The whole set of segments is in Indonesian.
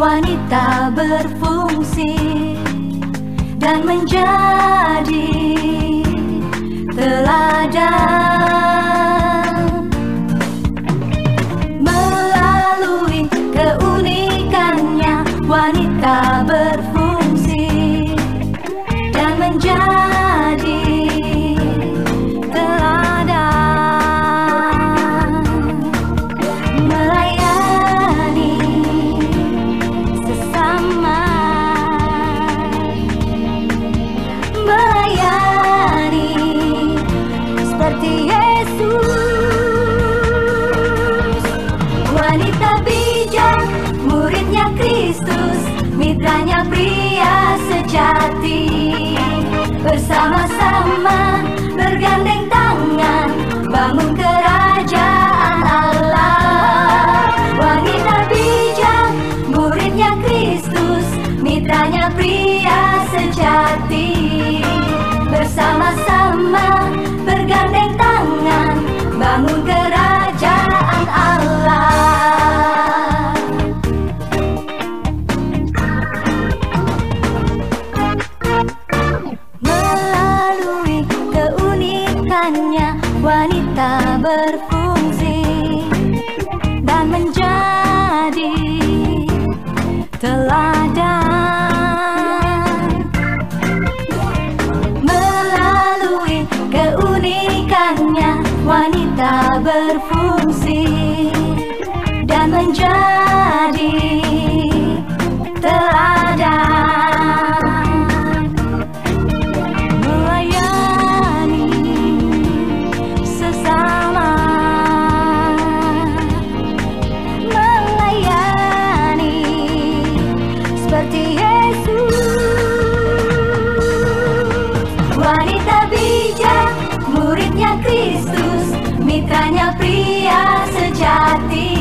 wanita berfungsi dan menjadi teladan. Melalui keunikannya, wanita berfungsi dan menjadi teladan. Melayani sesama, melayani seperti Yesus. Wanita bijak, muridnya Kristus, mitranya pria sejati. Bersama-sama bergandeng tangan, bangun kerajaan Allah. Wanita bijak, muridnya Kristus, mitranya pria sejati. Bersama-sama bergandeng tangan, bangun kerajaan Allah. Melalui keunikannya, wanita berfungsi dan menjadi teladan. Melalui keunikannya, wanita berfungsi dan menjadi teladan. Melayani sesama, melayani seperti Yesus. Wanita bijak, muridnya Kristus, mitranya pria sejati.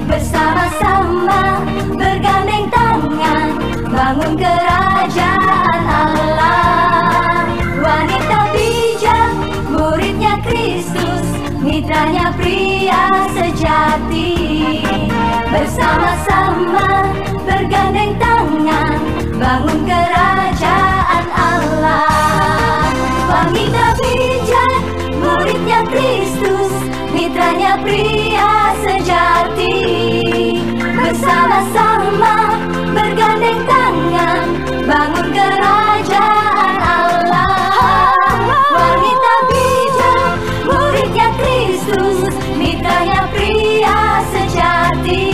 Bersama-sama bergandeng tangan, bangun kerajaan Allah. Wanita bijak, muridnya Kristus, mitranya pria sejati. Bersama-sama bergandeng tangan, bangun kerajaan Allah. Wanita bijak, muridnya Kristus, mitranya pria sejati. Bersama-sama bergandeng tangan, bangun kerajaan Allah. Wanita bijak, muridnya Kristus, mitranya pria sejati.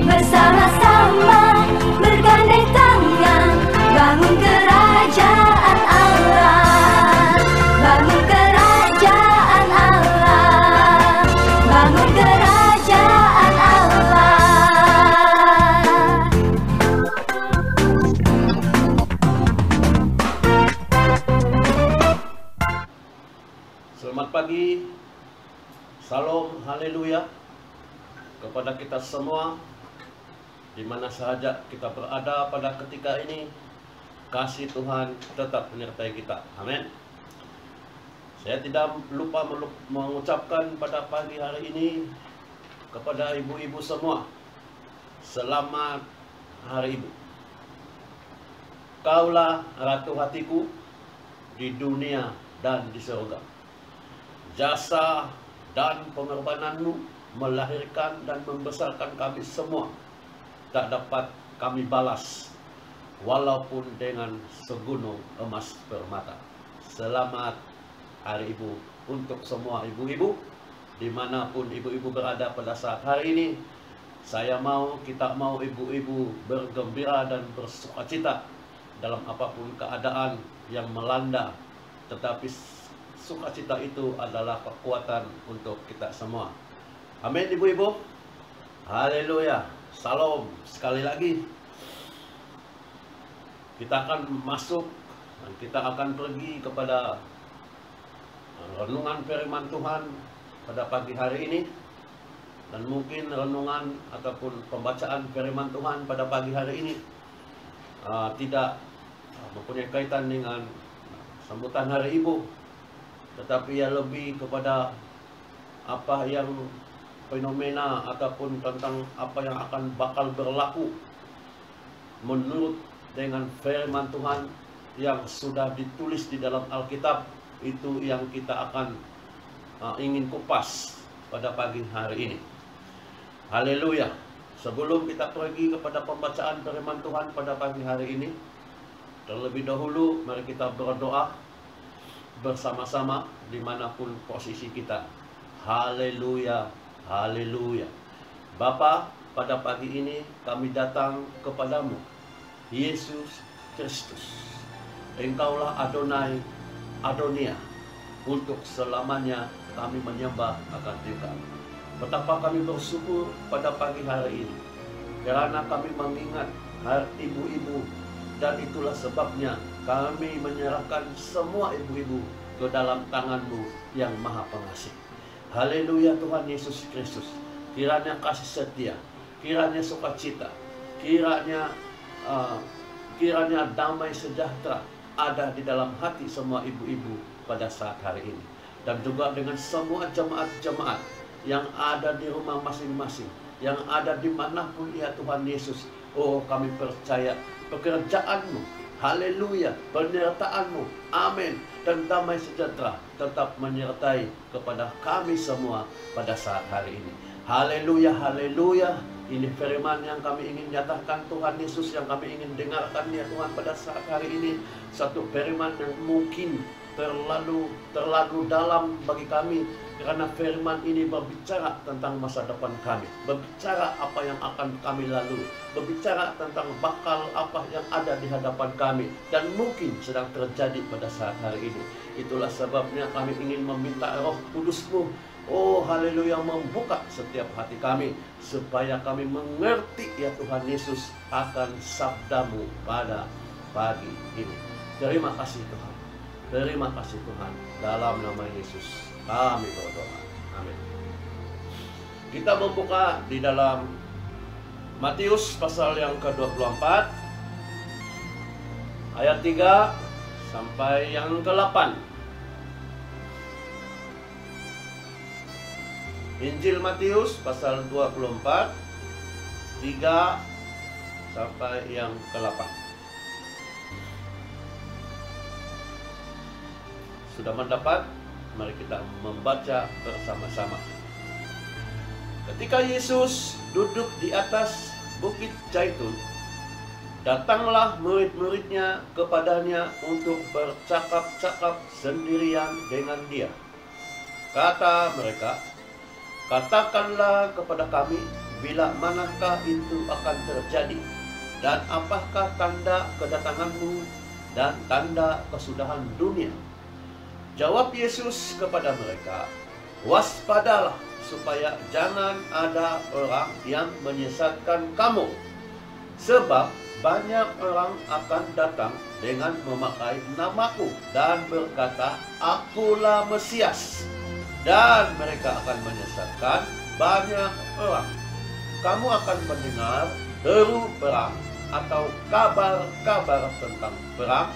Bersama-sama bergandeng tangan, bangun kerajaan Allah. Bangun kerajaan Allah. Bangun kerajaan Allah. Selamat pagi, salam, haleluya kepada kita semua di mana sahaja kita berada pada ketika ini. Kasih Tuhan tetap menyertai kita, amin. Saya tidak lupa mengucapkan pada pagi hari ini kepada ibu-ibu semua, selamat Hari Ibu. Kaulah ratu hatiku di dunia dan di surga. Jasa dan pengorbananmu melahirkan dan membesarkan kami semua tak dapat kami balas, walaupun dengan segunung emas permata. Selamat Hari Ibu untuk semua ibu-ibu, dimanapun ibu-ibu berada pada saat hari ini. Saya mau, kita mau ibu-ibu bergembira dan bersukacita dalam apapun keadaan yang melanda. Tetapi sukacita itu adalah kekuatan untuk kita semua. Amin ibu-ibu. Haleluya. Salam. Sekali lagi kita akan masuk dan kita akan pergi kepada renungan firman Tuhan pada pagi hari ini. Dan mungkin renungan ataupun pembacaan firman Tuhan pada pagi hari ini tidak mempunyai kaitan dengan sambutan Hari Ibu, tetapi ya lebih kepada apa yang fenomena ataupun tentang apa yang akan bakal berlaku menurut dengan firman Tuhan yang sudah ditulis di dalam Alkitab. Itu yang kita akan ingin kupas pada pagi hari ini. Haleluya. Sebelum kita pergi kepada pembacaan firman Tuhan pada pagi hari ini, terlebih dahulu mari kita berdoa bersama-sama dimanapun posisi kita. Haleluya, haleluya. Bapa, pada pagi ini kami datang kepadamu, Yesus Kristus. Engkaulah Adonai, Adonia. Untuk selamanya kami menyembah akan Engkau. Betapa kami bersyukur pada pagi hari ini, karena kami mengingat hari ibu-ibu, dan itulah sebabnya kami menyerahkan semua ibu-ibu ke dalam tangan-Mu yang Maha Pengasih. Haleluya Tuhan Yesus Kristus. Kiranya kasih setia, kiranya sukacita, kiranya damai sejahtera ada di dalam hati semua ibu-ibu pada saat hari ini. Dan juga dengan semua jemaat-jemaat yang ada di rumah masing-masing, yang ada dimanapun ya Tuhan Yesus. Oh, kami percaya pekerjaan-Mu, haleluya, penyertaan-Mu, amin, dan damai sejahtera tetap menyertai kepada kami semua pada saat hari ini. Haleluya, haleluya. Ini firman yang kami ingin nyatakan Tuhan Yesus, yang kami ingin dengarkan ya Tuhan pada saat hari ini. Satu firman yang mungkin terlalu dalam bagi kami, karena firman ini berbicara tentang masa depan kami, berbicara apa yang akan kami lalui, berbicara tentang bakal apa yang ada di hadapan kami dan mungkin sedang terjadi pada saat hari ini. Itulah sebabnya kami ingin meminta Roh Kudus-Mu, oh haleluya, membuka setiap hati kami supaya kami mengerti ya Tuhan Yesus akan sabda-Mu pada pagi ini. Terima kasih Tuhan. Terima kasih Tuhan. Dalam nama Yesus kami berdoa. Amin. Kita membuka di dalam Matius pasal yang ke-24 ayat 3 sampai yang ke-8. Injil Matius pasal 24 3 sampai yang ke-8. Sudah mendapat? Mari kita membaca bersama-sama. Ketika Yesus duduk di atas Bukit Zaitun, datanglah murid-muridnya kepadanya untuk bercakap-cakap sendirian dengan dia. Kata mereka, "Katakanlah kepada kami, bila manakah itu akan terjadi, dan apakah tanda kedatangan-Mu dan tanda kesudahan dunia?" Jawab Yesus kepada mereka, "Waspadalah supaya jangan ada orang yang menyesatkan kamu. Sebab banyak orang akan datang dengan memakai namaku dan berkata, 'Akulah Mesias.' Dan mereka akan menyesatkan banyak orang. Kamu akan mendengar deru perang atau kabar-kabar tentang perang.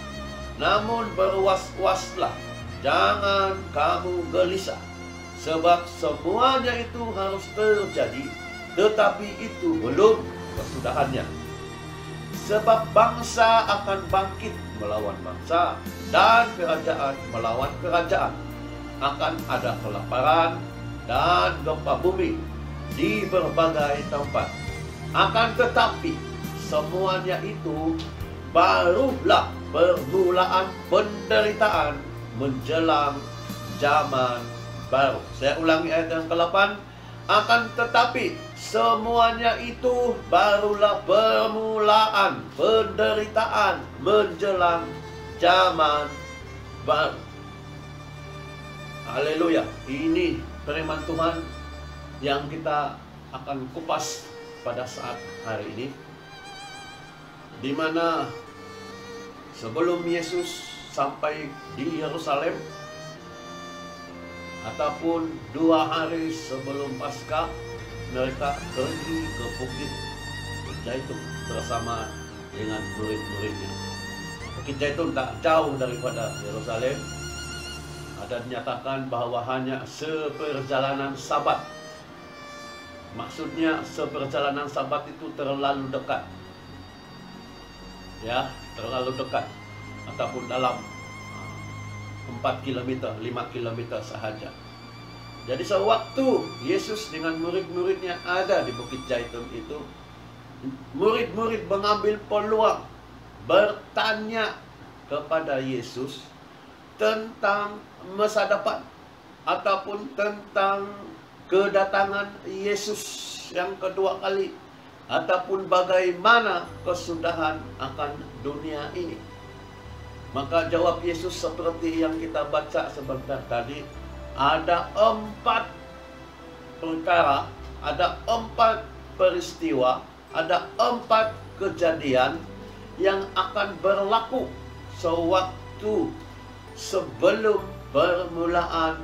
Namun berwas-waslah, jangan kamu gelisah. Sebab semuanya itu harus terjadi, tetapi itu belum kesudahannya. Sebab bangsa akan bangkit melawan bangsa, dan kerajaan melawan kerajaan. Akan ada kelaparan dan gempa bumi di berbagai tempat. Akan tetapi semuanya itu barulah permulaan penderitaan menjelang zaman baru. Saya ulangi ayat yang ke-8. Akan tetapi semuanya itu barulah permulaan penderitaan menjelang zaman baru. Haleluya. Ini firman Tuhan yang kita akan kupas pada saat hari ini, di mana sebelum Yesus sampai di Yerusalem, ataupun 2 hari sebelum Paskah, mereka pergi ke Bukit Zaitun bersama dengan murid-muridnya. Bukit Zaitun tak jauh daripada Yerusalem. Ada dinyatakan bahwa hanya seperjalanan Sabat Maksudnya seperjalanan Sabat itu terlalu dekat. Ya, terlalu dekat. Ataupun dalam 4 km, 5 km sahaja. Jadi sewaktu Yesus dengan murid-muridnya ada di Bukit Zaitun itu, murid-murid mengambil peluang bertanya kepada Yesus tentang masa depan ataupun tentang kedatangan Yesus yang kedua kali ataupun bagaimana kesudahan akan dunia ini. Maka jawab Yesus seperti yang kita baca sebentar tadi, ada 4 perkara, ada 4 peristiwa, ada 4 kejadian yang akan berlaku sewaktu sebelum permulaan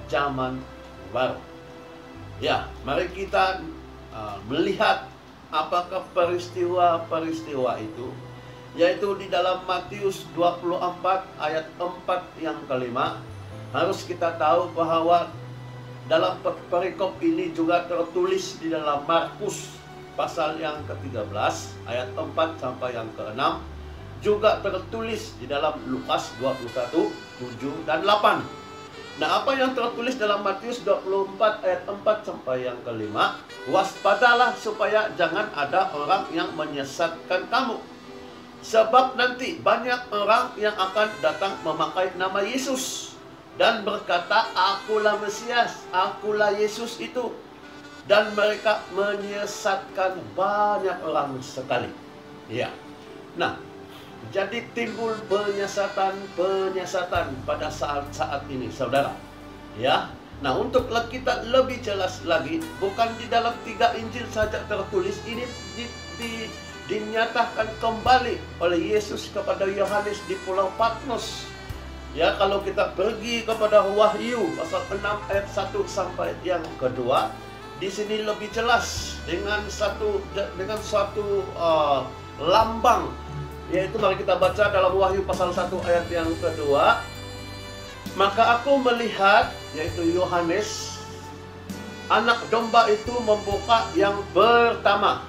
zaman baru. Ya, mari kita melihat apakah peristiwa-peristiwa itu, yaitu di dalam Matius 24 ayat 4 yang kelima. Harus kita tahu bahwa dalam perikop ini juga tertulis di dalam Markus pasal yang ke-13 ayat 4 sampai yang ke-6, juga tertulis di dalam Lukas 21 7 dan 8. Nah, apa yang tertulis dalam Matius 24 ayat 4 sampai yang ke-5, waspadalah supaya jangan ada orang yang menyesatkan kamu. Sebab nanti banyak orang yang akan datang memakai nama Yesus dan berkata, akulah Mesias, akulah Yesus itu. Dan mereka menyesatkan banyak orang sekali. Ya. Nah, jadi timbul penyesatan pada saat-saat ini, saudara. Ya. Nah, untuk kita lebih jelas lagi, bukan di dalam 3 Injil saja tertulis, ini dinyatakan kembali oleh Yesus kepada Yohanes di Pulau Patmos. Ya, kalau kita pergi kepada Wahyu pasal 6 ayat 1 sampai yang kedua, di sini lebih jelas dengan suatu lambang, yaitu mari kita baca dalam Wahyu pasal 1 ayat yang kedua. Maka aku melihat, yaitu Yohanes, anak domba itu membuka yang pertama,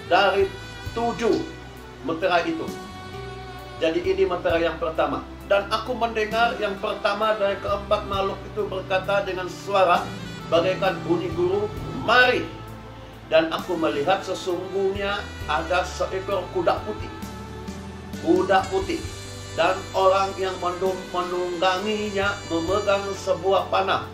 dari 7 meterai itu. Jadi ini meterai yang pertama. Dan aku mendengar yang pertama dari keempat makhluk itu berkata dengan suara bagaikan bunyi guru, mari. Dan aku melihat sesungguhnya ada seekor kuda putih. Kuda putih. Dan orang yang menungganginya memegang sebuah panah.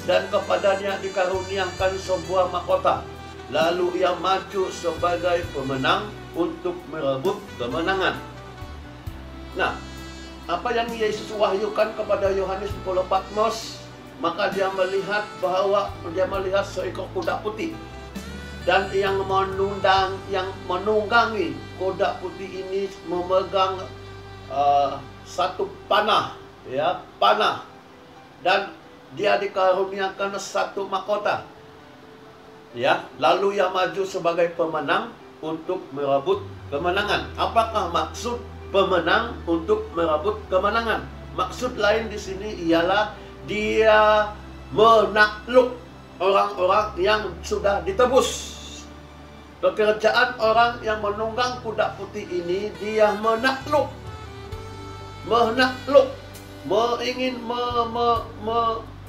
Dan kepadanya dikaruniakan sebuah mahkota. Lalu ia maju sebagai pemenang untuk merebut kemenangan. Nah, apa yang Yesus wahyukan kepada Yohanes di Pulau Patmos? Maka dia melihat seekor kuda putih. Dan yang menunggangi kuda putih ini memegang satu panah, ya, panah. Dan dia dikaruniakan satu mahkota. Ya, lalu ia maju sebagai pemenang untuk merebut kemenangan. Apakah maksud pemenang untuk merebut kemenangan? Maksud lain di sini ialah dia menakluk orang-orang yang sudah ditebus. Pekerjaan orang yang menunggang kuda putih ini, dia menakluk, ingin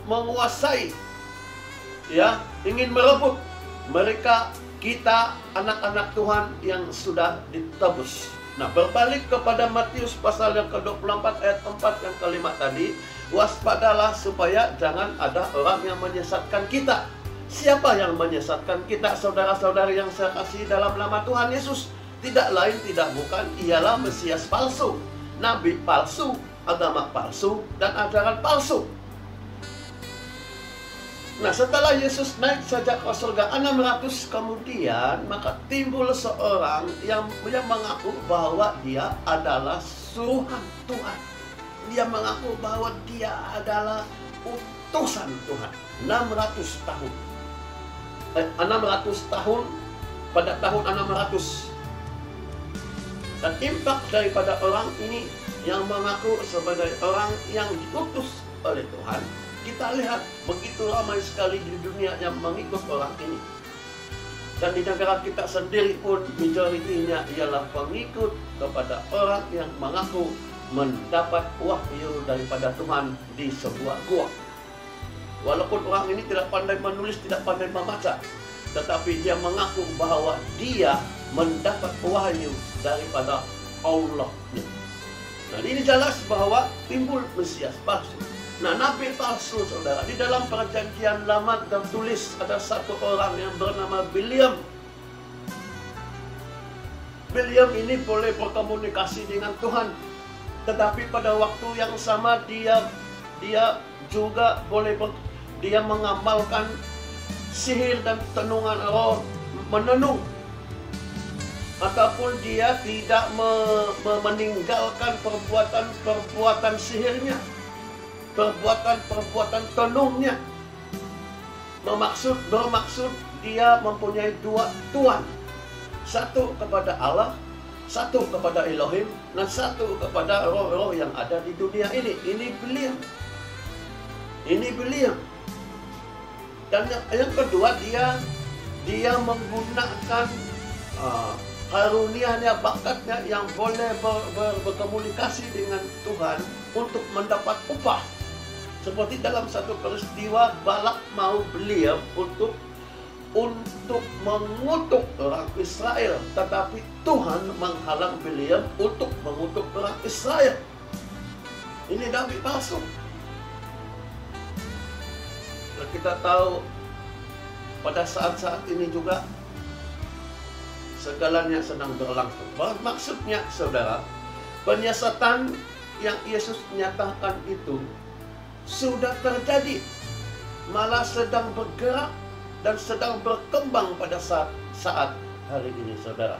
menguasai, ya, ingin merebut mereka, kita, anak-anak Tuhan yang sudah ditebus. Nah, berbalik kepada Matius pasal yang ke-24 ayat 4 yang ke-5 tadi, waspadalah supaya jangan ada orang yang menyesatkan kita. Siapa yang menyesatkan kita, saudara-saudari yang saya kasih dalam nama Tuhan Yesus? Tidak lain, tidak bukan, ialah Mesias palsu, nabi palsu, agama palsu, dan ajaran palsu. Nah, setelah Yesus naik saja ke surga 600 kemudian, maka timbul seorang yang mengaku bahwa dia adalah suruhan Tuhan. Dia mengaku bahwa dia adalah utusan Tuhan. 600 tahun. 600 tahun pada tahun 600. Dan impak daripada orang ini yang mengaku sebagai orang yang diutus oleh Tuhan, kita lihat begitu ramai sekali di dunia yang mengikut orang ini. Dan di negara kita sendiri pun majoritinya ialah pengikut kepada orang yang mengaku mendapat wahyu daripada Tuhan di sebuah gua. Walaupun orang ini tidak pandai menulis, tidak pandai membaca, tetapi dia mengaku bahwa dia mendapat wahyu daripada Allah. Nah, ini jelas bahwa timbul Mesias palsu. Nah, nabi palsu, saudara, di dalam perjanjian lama tertulis ada satu orang yang bernama Biliam. Biliam ini boleh berkomunikasi dengan Tuhan, tetapi pada waktu yang sama dia juga dia mengamalkan sihir dan tenungan roh, menenung, ataupun dia tidak meninggalkan perbuatan sihirnya, perbuatan tenungnya. Bermaksud dia mempunyai dua tuan, satu kepada Allah, satu kepada Elohim, dan satu kepada roh-roh yang ada di dunia ini. Ini beliau. Dan yang kedua, dia menggunakan karunia-Nya, bakatnya yang boleh berkomunikasi dengan Tuhan untuk mendapat upah. Seperti dalam satu peristiwa, Balak mau beliau untuk mengutuk orang Israel, tetapi Tuhan menghalang beliau untuk mengutuk orang Israel. Ini nabi palsu. Kita tahu pada saat-saat ini juga segalanya sedang berlangsung. Maksudnya, saudara, penyiasatan yang Yesus nyatakan itu sudah terjadi, malah sedang bergerak dan sedang berkembang pada saat hari ini, saudara.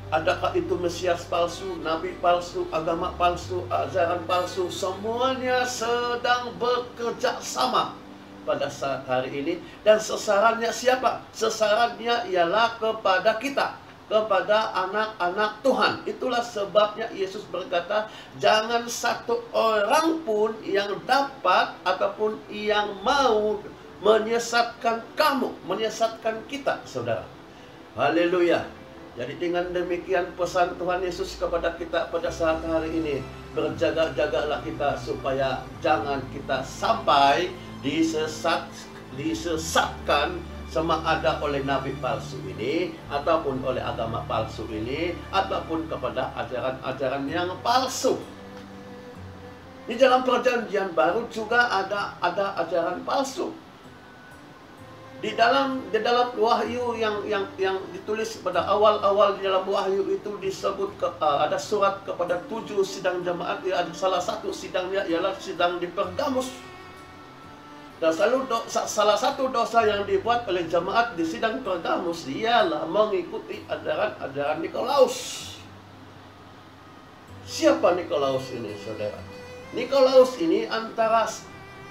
Adakah itu Mesias palsu, nabi palsu, agama palsu, ajaran palsu? Semuanya sedang bekerja sama pada saat hari ini. Dan sasarannya siapa? Sasarannya ialah kepada kita, kepada anak-anak Tuhan. Itulah sebabnya Yesus berkata, jangan satu orang pun yang dapat ataupun yang mau menyesatkan kamu, menyesatkan kita, saudara. Haleluya. Jadi dengan demikian pesan Tuhan Yesus kepada kita pada saat hari ini, berjaga-jagalah kita supaya jangan kita sampai disesatkan sama ada oleh nabi palsu ini, ataupun oleh agama palsu ini, ataupun kepada ajaran-ajaran yang palsu. Di dalam perjanjian baru juga ada ajaran palsu. Di dalam wahyu yang ditulis pada awal-awal di dalam wahyu itu disebut ada surat kepada 7 sidang jemaat. Ada salah satu sidangnya ialah sidang di Pergamus. Dan salah satu dosa yang dibuat oleh jemaat di sidang Pergamus ialah mengikuti ajaran Nikolaus. Siapa Nikolaus ini, saudara? Nikolaus ini antara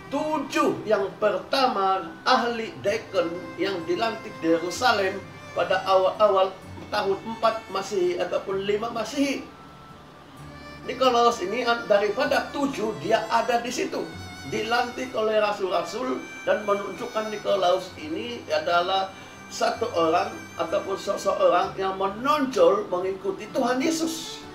7 yang pertama ahli deacon yang dilantik di Yerusalem pada awal-awal tahun 4 Masehi ataupun 5 Masehi. Nikolaus ini daripada 7 dia ada di situ, dilantik oleh rasul-rasul, dan menunjukkan Nikolaus ini adalah satu orang ataupun seseorang yang menonjol mengikuti Tuhan Yesus.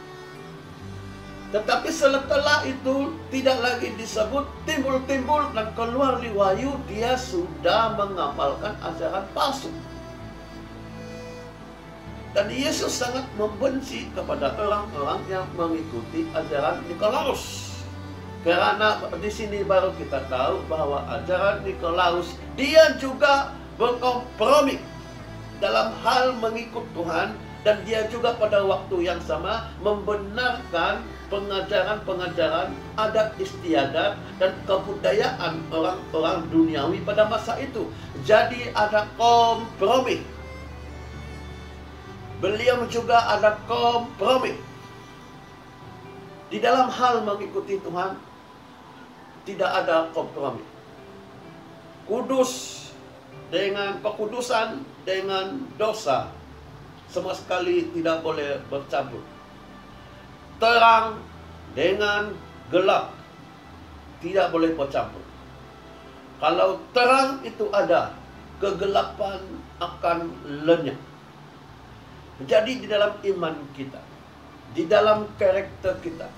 Tetapi setelah itu tidak lagi disebut, timbul dan keluar di wahyu, dia sudah mengamalkan ajaran palsu. Dan Yesus sangat membenci kepada orang-orang yang mengikuti ajaran Nikolaus. Karena di sini baru kita tahu bahwa ajaran Nikolaus dia juga berkompromi dalam hal mengikut Tuhan, dan dia juga pada waktu yang sama membenarkan pengajaran-pengajaran adat istiadat dan kebudayaan orang-orang duniawi pada masa itu. Jadi ada kompromi. Beliau juga ada kompromi. Di dalam hal mengikuti Tuhan tidak ada kompromi. Kudus dengan kekudusan dengan dosa sama sekali tidak boleh bercampur. Terang dengan gelap tidak boleh bercampur. Kalau terang itu ada, kegelapan akan lenyap. Jadi di dalam iman kita, di dalam karakter kita,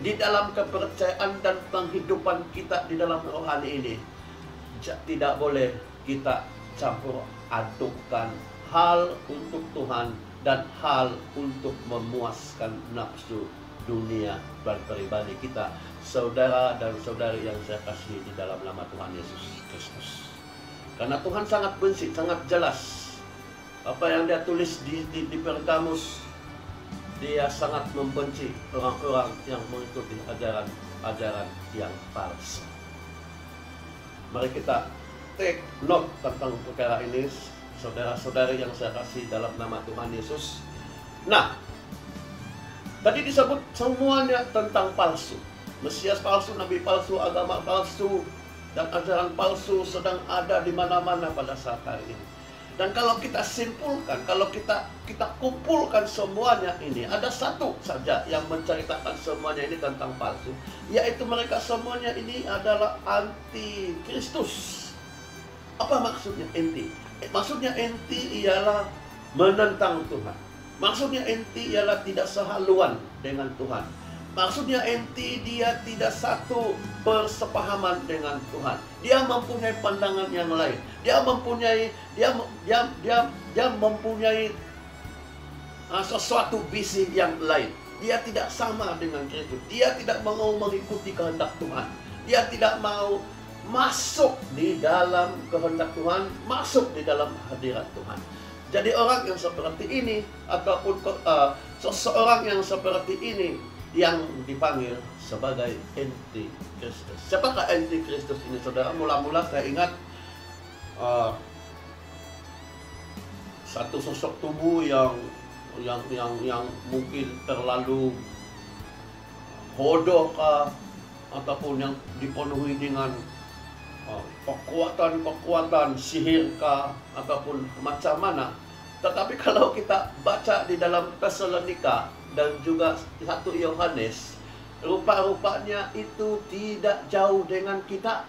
di dalam kepercayaan dan penghidupan kita di dalam rohani ini, tidak boleh kita campur adukkan hal untuk Tuhan dan hal untuk memuaskan nafsu dunia dan pribadi kita, saudara dan saudari yang saya kasihi di dalam nama Tuhan Yesus Kristus. Karena Tuhan sangat benci, sangat jelas apa yang dia tulis di Pergamus. Dia sangat membenci orang-orang yang mengikuti ajaran yang palsu. Mari kita take note tentang perkara ini, saudara-saudari yang saya kasih dalam nama Tuhan Yesus. Nah, tadi disebut semuanya tentang palsu. Mesias palsu, nabi palsu, agama palsu, dan ajaran palsu sedang ada di mana-mana pada saat hari ini. Dan kalau kita simpulkan, kalau kita kumpulkan semuanya ini, ada satu saja yang menceritakan semuanya ini tentang palsu, yaitu mereka semuanya ini adalah anti Kristus. Apa maksudnya anti? Maksudnya anti ialah menentang Tuhan. Maksudnya anti ialah tidak sehaluan dengan Tuhan. Maksudnya anti, dia tidak satu persepahaman dengan Tuhan. Dia mempunyai pandangan yang lain. Dia mempunyai sesuatu visi yang lain. Dia tidak sama dengan Kristus. Dia tidak mau mengikuti kehendak Tuhan. Dia tidak mau masuk di dalam kehendak Tuhan, masuk di dalam hadirat Tuhan. Jadi orang yang seperti ini, ataupun seseorang yang seperti ini, yang dipanggil sebagai anti-Kristus. Siapakah anti-Kristus ini, saudara? Mula-mula saya ingat satu sosok tubuh yang mungkin terlalu bodoh ataupun yang dipenuhi dengan kekuatan sihir ataupun macam mana. Tetapi kalau kita baca di dalam Tesalonika dan juga 1 Yohanes, rupa-rupanya itu tidak jauh dengan kita.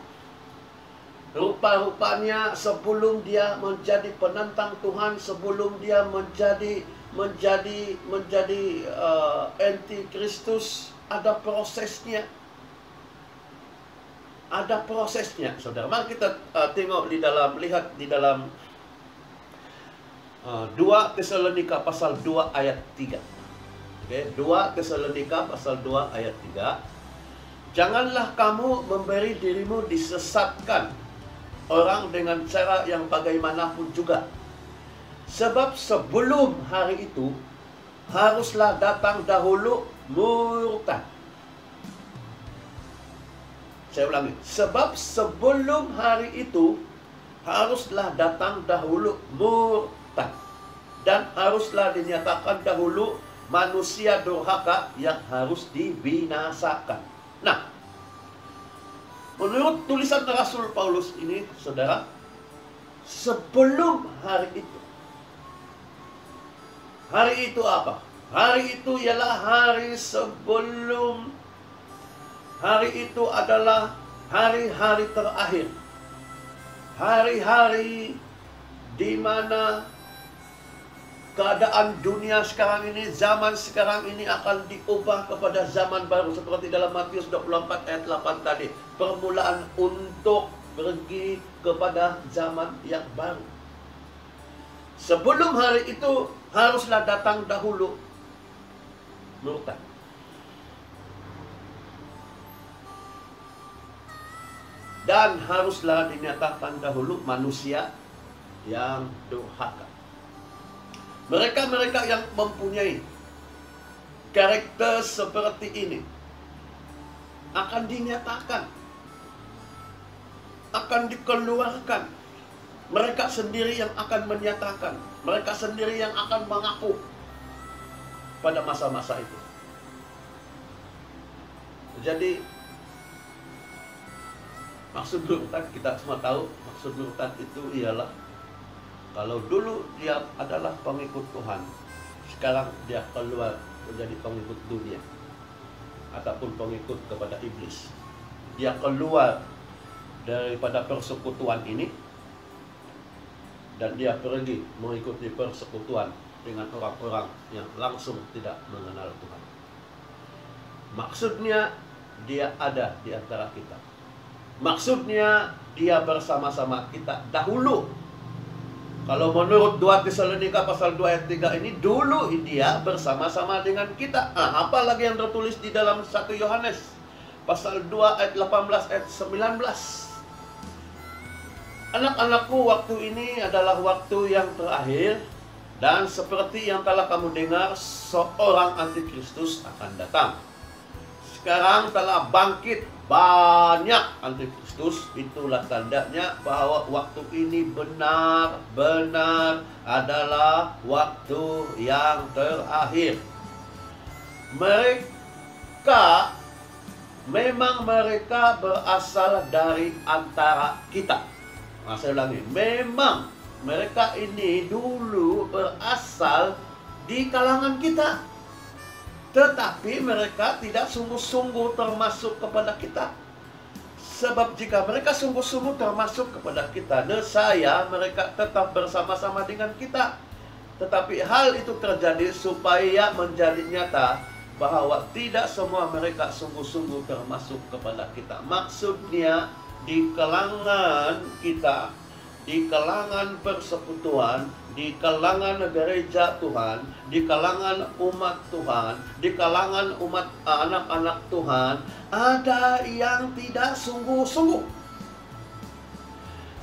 Rupa-rupanya sebelum dia menjadi penentang Tuhan, sebelum dia menjadi anti Kristus, ada prosesnya. Ada prosesnya, saudara. Mari kita tengok lihat di dalam 2 Tesalonika pasal 2 ayat 3. Oke, 2 Tesalonika pasal 2 ayat 3. Janganlah kamu memberi dirimu disesatkan orang dengan cara yang bagaimanapun juga. Sebab sebelum hari itu haruslah datang dahulu murtad. Saya ulangi. Sebab sebelum hari itu haruslah datang dahulu murtad. Dan haruslah dinyatakan dahulu manusia durhaka yang harus dibinasakan. Nah, menurut tulisan Rasul Paulus ini, saudara, sebelum hari itu. Hari itu apa? Hari itu ialah hari sebelum. Hari itu adalah hari-hari terakhir. Hari-hari di mana keadaan dunia sekarang ini, zaman sekarang ini akan diubah kepada zaman baru. Seperti dalam Matius 24 ayat 8 tadi. Permulaan untuk pergi kepada zaman yang baru. Sebelum hari itu haruslah datang dahulu murtad. Dan haruslah dinyatakan dahulu manusia yang durhaka. Mereka-mereka yang mempunyai karakter seperti ini akan dinyatakan, akan dikeluarkan. Mereka sendiri yang akan menyatakan, mereka sendiri yang akan mengaku pada masa-masa itu. Jadi maksud murtad, kita semua tahu maksud murtad itu ialah kalau dulu dia adalah pengikut Tuhan, sekarang dia keluar menjadi pengikut dunia ataupun pengikut kepada iblis. Dia keluar daripada persekutuan ini dan dia pergi mengikuti persekutuan dengan orang-orang yang langsung tidak mengenal Tuhan. Maksudnya dia ada di antara kita. Maksudnya dia bersama-sama kita dahulu. Kalau menurut 2 Tesalonika pasal 2 ayat 3 ini, dulu dia bersama-sama dengan kita. Apalagi yang tertulis di dalam 1 Yohanes pasal 2 ayat 18 ayat 19. Anak-anakku, waktu ini adalah waktu yang terakhir, dan seperti yang telah kamu dengar, seorang antikristus akan datang. Sekarang telah bangkit banyak antikristus. Itulah tandanya bahwa waktu ini benar-benar adalah waktu yang terakhir. Memang mereka berasal dari antara kita. Saya ulangi, memang mereka ini dulu berasal di kalangan kita, tetapi mereka tidak sungguh-sungguh termasuk kepada kita. Sebab jika mereka sungguh-sungguh termasuk kepada kita, nescaya mereka tetap bersama-sama dengan kita. Tetapi hal itu terjadi supaya menjadi nyata bahwa tidak semua mereka sungguh-sungguh termasuk kepada kita. Maksudnya di kalangan kita, di kalangan persekutuan, di kalangan gereja Tuhan, di kalangan umat Tuhan, di kalangan umat anak-anak Tuhan, ada yang tidak sungguh-sungguh.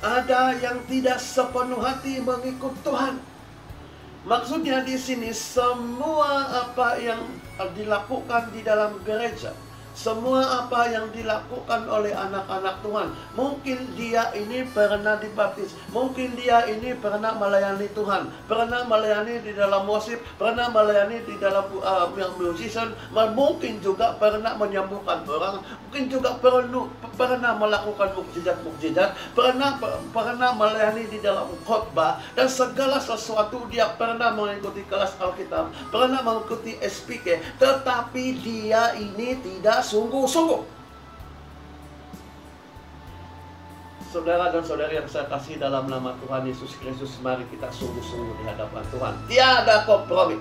Ada yang tidak sepenuh hati mengikut Tuhan. Maksudnya di sini semua apa yang dilakukan di dalam gereja, semua apa yang dilakukan oleh anak-anak Tuhan, mungkin dia ini pernah dibaptis, mungkin dia ini pernah melayani Tuhan, pernah melayani di dalam worship, pernah melayani di dalam musician, mungkin juga pernah menyembuhkan orang, mungkin juga pernah melakukan mukjizat-mukjizat, pernah melayani di dalam khotbah, dan segala sesuatu dia pernah mengikuti kelas Alkitab, pernah mengikuti SPK, tetapi dia ini tidak sungguh-sungguh. Saudara dan saudari yang saya kasih dalam nama Tuhan Yesus Kristus, mari kita sungguh-sungguh di hadapan Tuhan. Tiada kompromi.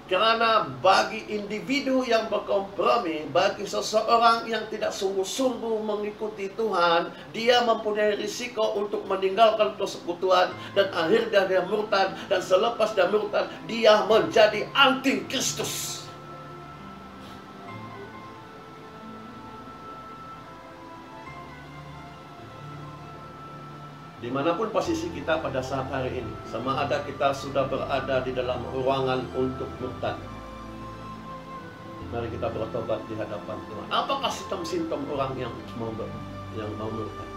Karena bagi individu yang berkompromi, bagi seseorang yang tidak sungguh-sungguh mengikuti Tuhan, dia mempunyai risiko untuk meninggalkan persekutuan, dan akhirnya dia murtad, dan selepas dia murtad, dia menjadi antikristus. Dimanapun posisi kita pada saat hari ini, sama ada kita sudah berada di dalam ruangan untuk murtad, mari kita bertobat di hadapan Tuhan. Apakah simptom-simptom orang yang mau murtad?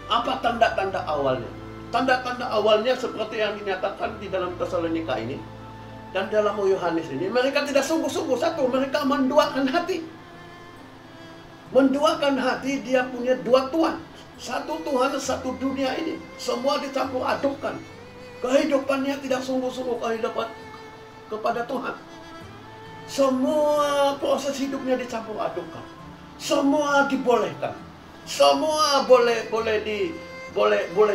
Apa tanda-tanda awalnya? Tanda-tanda awalnya seperti yang dinyatakan di dalam Tesalonika ini dan dalam Yohanes ini, mereka tidak sungguh-sungguh. Satu, mereka menduakan hati. Menduakan hati, dia punya dua Tuhan. Satu Tuhan, satu dunia ini. Semua dicampur adukkan. Kehidupannya tidak sungguh-sungguh kehidupan kepada Tuhan. Semua proses hidupnya dicampur adukkan. Semua dibolehkan. Semua boleh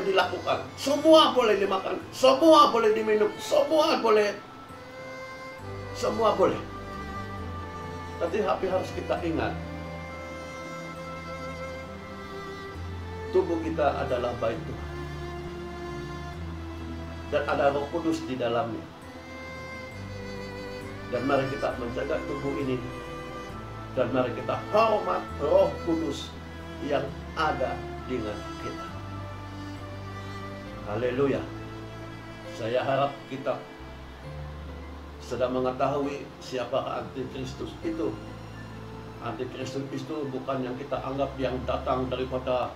dilakukan. Semua boleh dimakan. Semua boleh diminum. Semua boleh. Tapi harus kita ingat, tubuh kita adalah bait Tuhan, dan ada Roh Kudus di dalamnya. Dan mari kita menjaga tubuh ini, dan mari kita hormat Roh Kudus yang ada dengan kita. Haleluya. Saya harap kita sudah mengetahui siapa antikristus itu. Antikristus itu bukan yang kita anggap yang datang daripada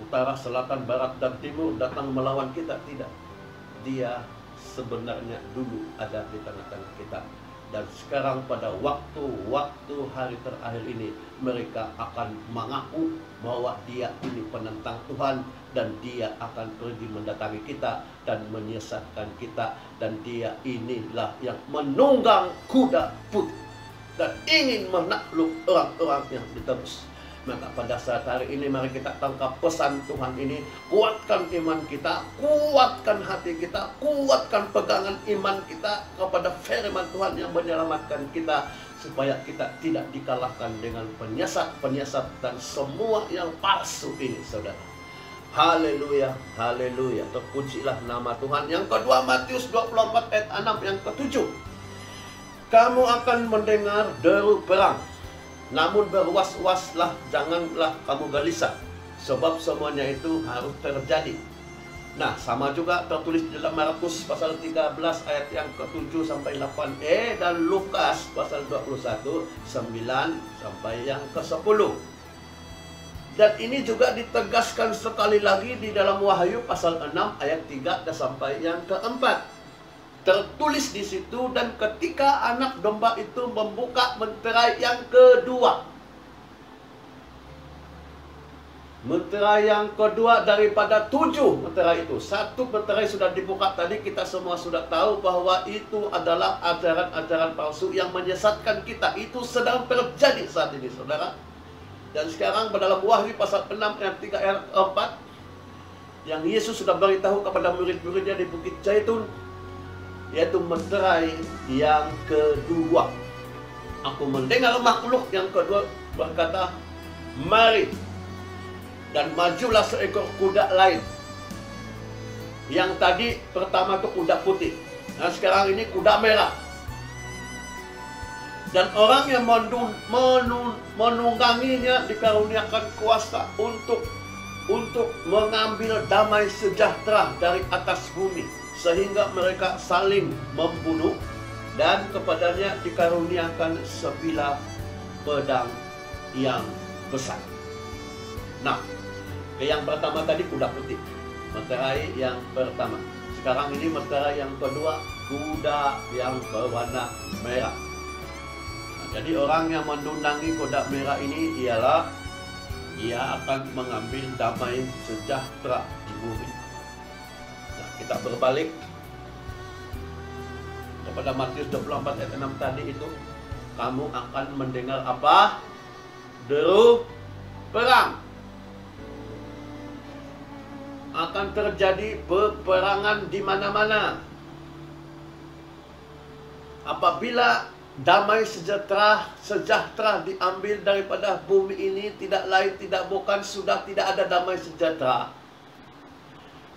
utara, selatan, barat, dan timur, datang melawan kita. Tidak. Dia sebenarnya dulu ada di tengah-tengah kita. Dan sekarang pada waktu hari terakhir ini, mereka akan mengaku bahwa dia ini penentang Tuhan, dan dia akan pergi mendatangi kita dan menyesatkan kita. Dan dia inilah yang menunggang kuda putih dan ingin menakluk orang-orang yang ditebus. Maka pada saat hari ini mari kita tangkap pesan Tuhan ini. Kuatkan iman kita, kuatkan hati kita, kuatkan pegangan iman kita kepada firman Tuhan yang menyelamatkan kita, supaya kita tidak dikalahkan dengan penyiasat-penyiasat dan semua yang palsu ini, saudara. Haleluya, haleluya. Terpujilah nama Tuhan. Yang kedua, Matius 24 ayat 6 yang ketujuh. Kamu akan mendengar deru perang, namun berwas-waslah, janganlah kamu gelisah, sebab semuanya itu harus terjadi. Nah, sama juga tertulis di dalam Markus pasal 13 ayat yang ke-7 sampai 8e dan Lukas pasal 21 9 sampai yang ke-10. Dan ini juga ditegaskan sekali lagi di dalam Wahyu pasal 6 ayat 3 dan sampai yang ke-4. Tertulis di situ, dan ketika anak domba itu membuka meterai yang kedua. Meterai yang kedua daripada 7 meterai itu. Satu meterai sudah dibuka tadi, kita semua sudah tahu bahwa itu adalah ajaran-ajaran palsu yang menyesatkan kita. Itu sedang terjadi saat ini, saudara. Dan sekarang dalam Wahyu pasal 6 ayat 3 ayat 4, yang Yesus sudah beritahu kepada murid-muridnya di Bukit Zaitun, yaitu meterai yang kedua. Aku mendengar makhluk yang kedua berkata, mari. Dan majulah seekor kuda lain. Yang tadi pertama itu kuda putih. Nah sekarang ini kuda merah. Dan orang yang menungganginya dikaruniakan kuasa untuk mengambil damai sejahtera dari atas bumi, sehingga mereka saling membunuh, dan kepadanya dikaruniakan sebilah pedang yang besar. Nah, yang pertama tadi kuda putih, meterai yang pertama. Sekarang ini meterai yang kedua, kuda yang berwarna merah. Nah, jadi orang yang menunggangi kuda merah ini ialah ia akan mengambil damai sejahtera di bumi. Nah, kita berbalik kepada Matius 24 ayat 6 tadi itu. Kamu akan mendengar apa? Deru perang. Akan terjadi peperangan di mana-mana. Apabila damai sejahtera diambil daripada bumi ini, tidak lain tidak bukan sudah tidak ada damai sejahtera,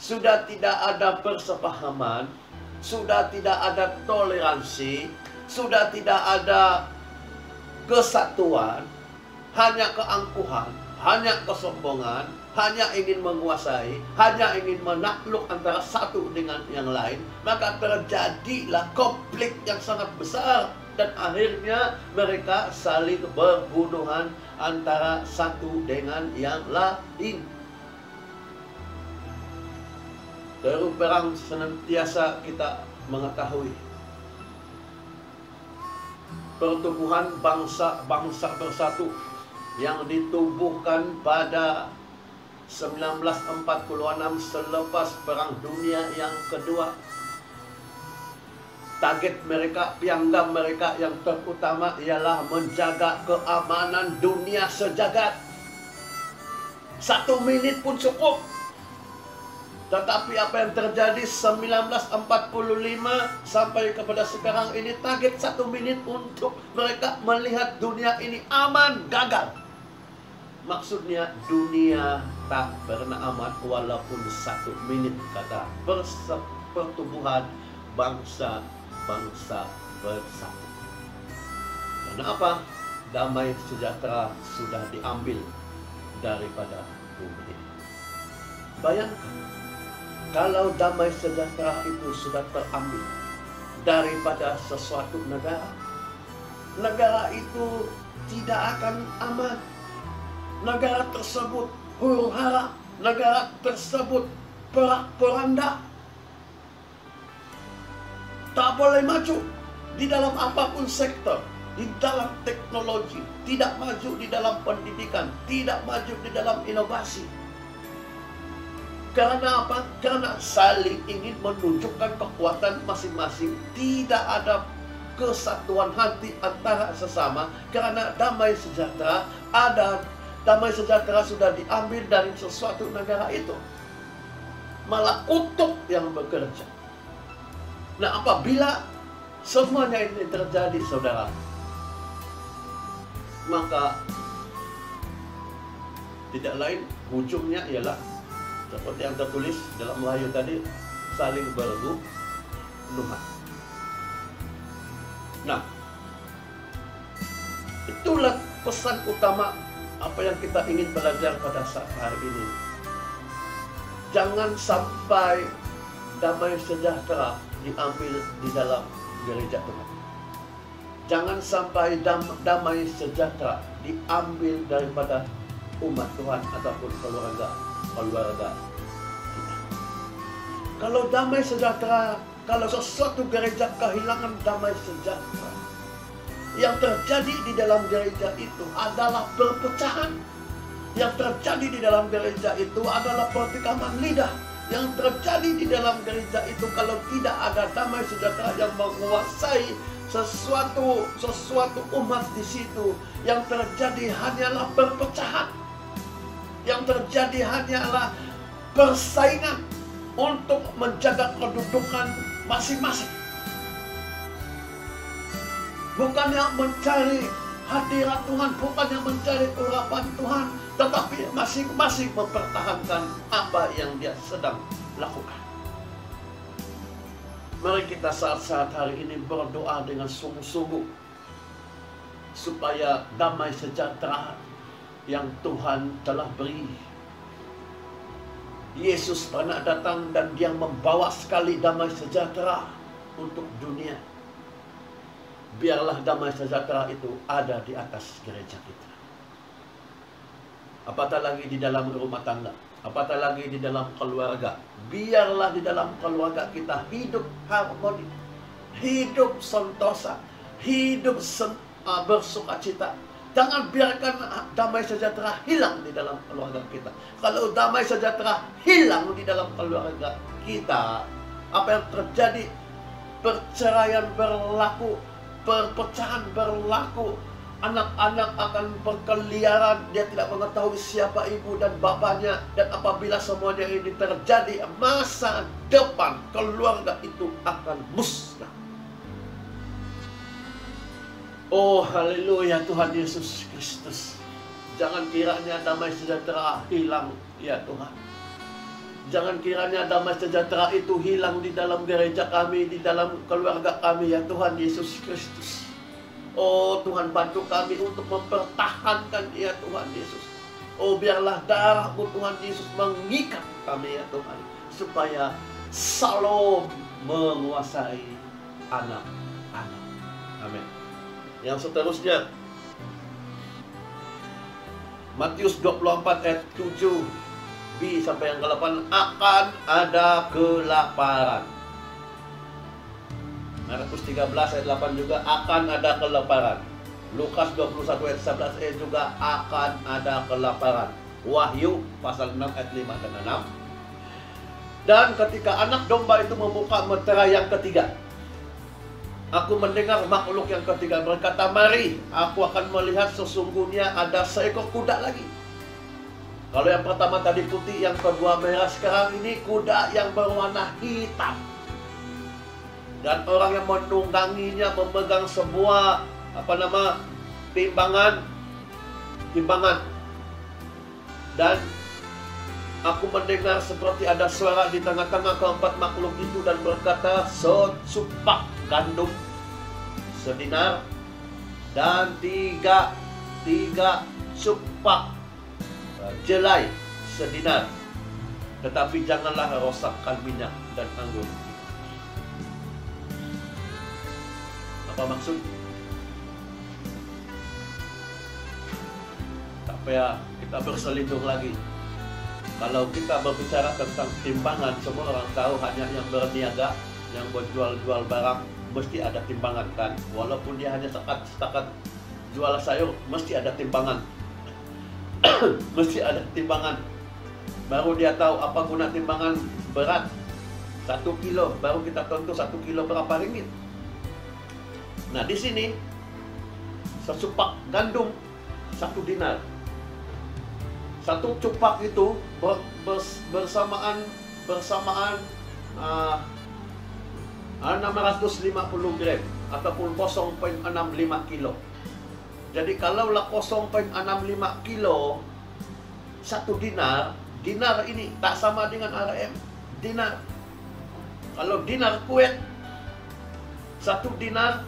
sudah tidak ada persepahaman, sudah tidak ada toleransi, sudah tidak ada kesatuan, hanya keangkuhan, hanya kesombongan, hanya ingin menguasai, hanya ingin menakluk antara satu dengan yang lain. Maka terjadilah konflik yang sangat besar, dan akhirnya mereka saling berbunuhan antara satu dengan yang lain. Deru perang senantiasa kita mengetahui. Pertumbuhan bangsa-bangsa bersatu yang ditubuhkan pada 1946 selepas Perang Dunia yang kedua. Target mereka, piagam mereka yang terutama ialah menjaga keamanan dunia sejagat. 1 menit pun cukup. Tetapi apa yang terjadi 1945 sampai kepada sekarang ini, target 1 menit untuk mereka melihat dunia ini aman, gagal. Maksudnya dunia tak pernah aman walaupun 1 menit, kata pertumbuhan bangsa-bangsa bersatu. Kenapa? Damai sejahtera sudah diambil daripada bumi ini. Bayangkan, kalau damai sejahtera itu sudah terambil daripada sesuatu negara, negara itu tidak akan aman. Negara tersebut huru-hara, negara tersebut porak-poranda, tak boleh maju di dalam apapun sektor, di dalam teknologi, tidak maju di dalam pendidikan, tidak maju di dalam inovasi. Karena apa? Karena saling ingin menunjukkan kekuatan masing-masing, tidak ada kesatuan hati antara sesama. Karena damai sejahtera ada damai sejahtera sudah diambil dari sesuatu negara itu. Malah kutub yang bekerja. Nah, apabila semuanya ini terjadi, saudara, maka tidak lain ujungnya ialah seperti yang tertulis dalam Wahyu tadi, saling berbunuhan. Nah, itulah pesan utama apa yang kita ingin belajar pada saat hari ini. Jangan sampai damai sejahtera diambil di dalam gereja Tuhan. Jangan sampai damai sejahtera diambil daripada umat Tuhan ataupun keluarga kita. Kalau damai sejahtera, kalau sesuatu gereja kehilangan damai sejahtera, yang terjadi di dalam gereja itu adalah perpecahan. Yang terjadi di dalam gereja itu adalah pertikaman lidah. Yang terjadi di dalam gereja itu kalau tidak ada damai sejahtera yang menguasai sesuatu umat di situ, yang terjadi hanyalah perpecahan. Yang terjadi hanyalah persaingan untuk menjaga kedudukan masing-masing. Bukannya mencari hadirat Tuhan, bukannya mencari urapan Tuhan, tetapi masing-masing mempertahankan apa yang dia sedang lakukan. Mari kita saat-saat hari ini berdoa dengan sungguh-sungguh supaya damai sejahtera yang Tuhan telah beri. Yesus pernah datang dan dia membawa sekali damai sejahtera untuk dunia. Biarlah damai sejahtera itu ada di atas gereja kita. Apatah lagi di dalam rumah tangga, apatah lagi di dalam keluarga. Biarlah di dalam keluarga kita hidup harmoni, hidup sentosa, hidup bersukacita. Jangan biarkan damai sejahtera hilang di dalam keluarga kita. Kalau damai sejahtera hilang di dalam keluarga kita, apa yang terjadi? Perceraian berlaku, perpecahan berlaku, anak-anak akan berkeliaran, dia tidak mengetahui siapa ibu dan bapaknya. Dan apabila semuanya ini terjadi, masa depan keluarga itu akan musnah. Oh haleluya Tuhan Yesus Kristus. Jangan kiranya damai sejahtera hilang ya Tuhan. Jangan kiranya damai sejahtera itu hilang di dalam gereja kami, di dalam keluarga kami ya Tuhan Yesus Kristus. Oh Tuhan, bantu kami untuk mempertahankan ya Tuhan Yesus. Oh biarlah darah-Mu Tuhan Yesus mengikat kami ya Tuhan, supaya Shalom menguasai anak-anak. Amin. Yang seterusnya, Matius 24 ayat 7b sampai yang ke-8, akan ada kelaparan. Markus 13 ayat 8 juga akan ada kelaparan. Lukas 21 ayat 11 juga akan ada kelaparan. Wahyu pasal 6 ayat 5 dan 6. Dan ketika anak domba itu membuka meterai yang ketiga, aku mendengar makhluk yang ketiga berkata, mari, aku akan melihat sesungguhnya ada seekor kuda lagi. Kalau yang pertama tadi putih, yang kedua merah, sekarang ini kuda yang berwarna hitam. Dan orang yang menungganginya memegang sebuah timbangan. Dan aku mendengar seperti ada suara di tengah-tengah keempat makhluk itu dan berkata, secupak gandum sedinar dan tiga cupak jelai sedinar, tetapi janganlah rosakkan minyak dan anggur. Apa maksud? Supaya kita berselindung lagi. Kalau kita berbicara tentang timbangan, semua orang tahu hanya yang berniaga, yang berjual-jual barang, mesti ada timbangan kan. Walaupun dia hanya setakat jual sayur, mesti ada timbangan. Mesti ada timbangan. Baru dia tahu apa guna timbangan berat. 1 kilo, baru kita tentu 1 kilo berapa ringgit. Nah di sini secupak gandum 1 dinar. Satu cupak itu bersamaan 650 gram ataupun 0,65 kilo. Jadi kalaulah 0,65 kilo satu dinar ini tak sama dengan RM. Dinar. Kalau dinar Kuwait, satu dinar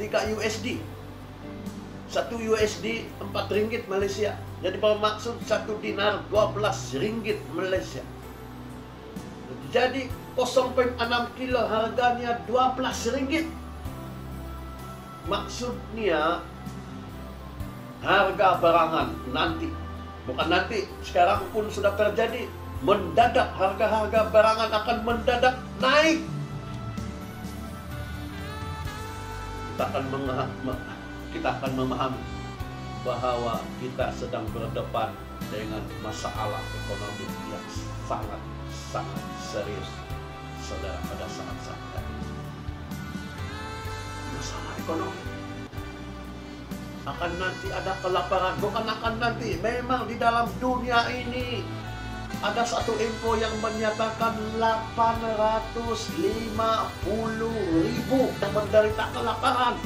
3 USD. 1 USD 4 ringgit Malaysia. Jadi bermaksud satu dinar 12 ringgit Malaysia. Jadi 0,6 kilo harganya 12 ringgit. Maksudnya harga barangan nanti, bukan nanti, sekarang pun sudah terjadi, mendadak harga-harga barangan akan mendadak naik. Kita akan memahami bahwa kita sedang berdepan dengan masalah ekonomi yang sangat serius, saudara, pada saat-saat ini. Masalah ekonomi. Akan nanti ada kelaparan, bukan akan nanti, memang di dalam dunia ini ada satu info yang menyatakan 850.000 yang menderita kelaparan.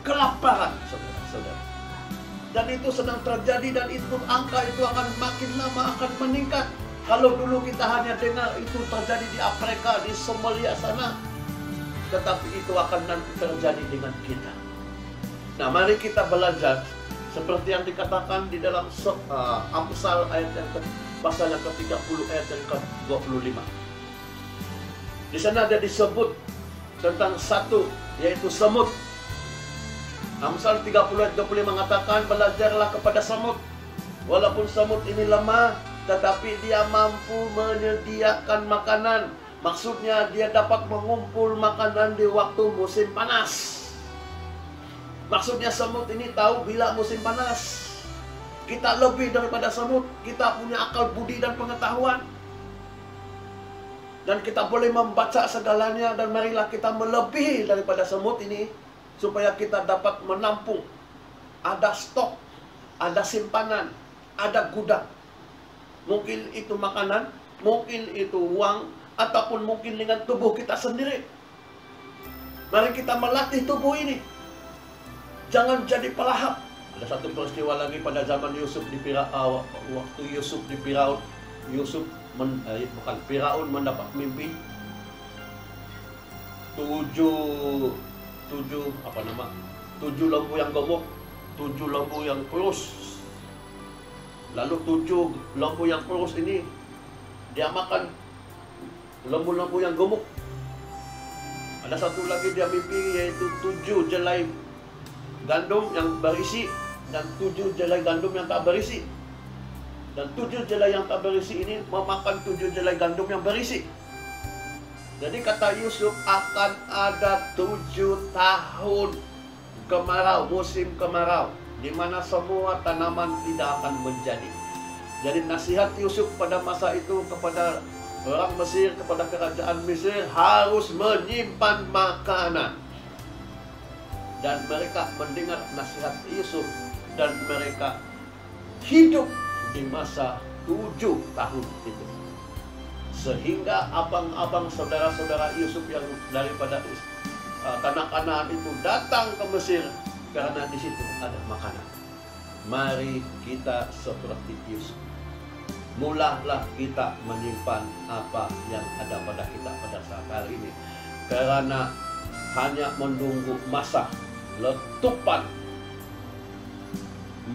Kelaparan, saudara-saudara. Dan itu sedang terjadi, dan itu angka itu akan makin lama akan meningkat. Kalau dulu kita hanya dengar itu terjadi di Afrika, di Somalia sana, tetapi itu akan nanti terjadi dengan kita. Nah, mari kita belajar seperti yang dikatakan di dalam Amsal ayat yang pasal yang ke-30 ayat yang ke-25. Di sana ada disebut tentang satu, yaitu semut. Amsal 30 ayat 25 mengatakan, belajarlah kepada semut. Walaupun semut ini lemah, tetapi dia mampu menyediakan makanan. Maksudnya dia dapat mengumpul makanan di waktu musim panas. Maksudnya semut ini tahu bila musim panas. Kita lebih daripada semut. Kita punya akal budi dan pengetahuan. Dan kita boleh membaca segalanya. Dan marilah kita melebihi daripada semut ini, supaya kita dapat menampung. Ada stok, ada simpanan, ada gudang. Mungkin itu makanan, mungkin itu uang, ataupun mungkin dengan tubuh kita sendiri. Mari kita melatih tubuh ini. Jangan jadi pelahap. Ada satu peristiwa lagi pada zaman Yusuf di Firaun. Waktu Yusuf di Firaun, Firaun mendapat mimpi. Tujuh lembu yang gemuk, 7 lembu yang kurus. Lalu 7 lembu yang kurus ini dia makan lembu-lembu yang gemuk. Ada satu lagi dia mimpi, yaitu 7 jelai gandum yang berisi dan 7 jelai gandum yang tak berisi. Dan 7 jelai yang tak berisi ini memakan 7 jelai gandum yang berisi. Jadi kata Yusuf, akan ada 7 tahun kemarau, musim kemarau, di mana semua tanaman tidak akan menjadi. Jadi nasihat Yusuf pada masa itu kepada orang Mesir, kepada kerajaan Mesir, harus menyimpan makanan. Dan mereka mendengar nasihat Yusuf, dan mereka hidup di masa 7 tahun itu. Sehingga abang-abang saudara-saudara Yusuf yang daripada tanah Kanaan itu datang ke Mesir, karena di situ ada makanan. Mari kita seperti Yusuf. Mulailah kita menyimpan apa yang ada pada kita pada saat hari ini. Karena hanya menunggu masa letupan,